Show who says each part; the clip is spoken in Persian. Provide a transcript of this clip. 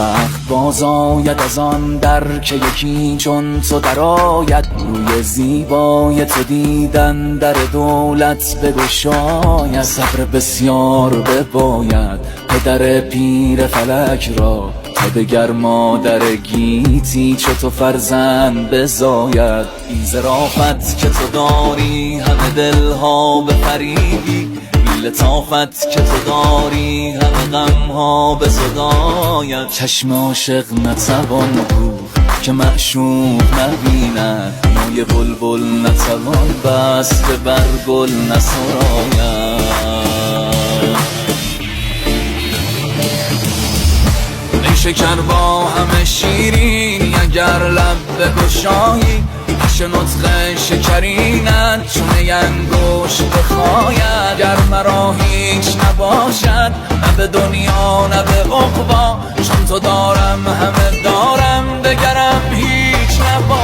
Speaker 1: وقت باز آید از آن در که یکی چون تو درآید، روی زیبای تو دیدن در دولت بگشاید. صبر بسیار بباید پدر پیر فلک را، تا دگر مادر گیتی چو تو فرزند بزاید. این ظرافت که تو داری همه دلها بفریبی، این لطافت که تو داری همه غمها بزداید. چشم عاشق نتوان گفت که معشوق نبیند، موی بلبل نتوان بست که بر گل نسراید. شکر با همه شیرینی اگر لب بگشایی، پیش نطق شکرینت چونه انگشت بخاید. گر مرا هیچ نباشد نه به دنیا نه به عقبی، چون تو دارم همه دارم دگرم هیچ نباشد.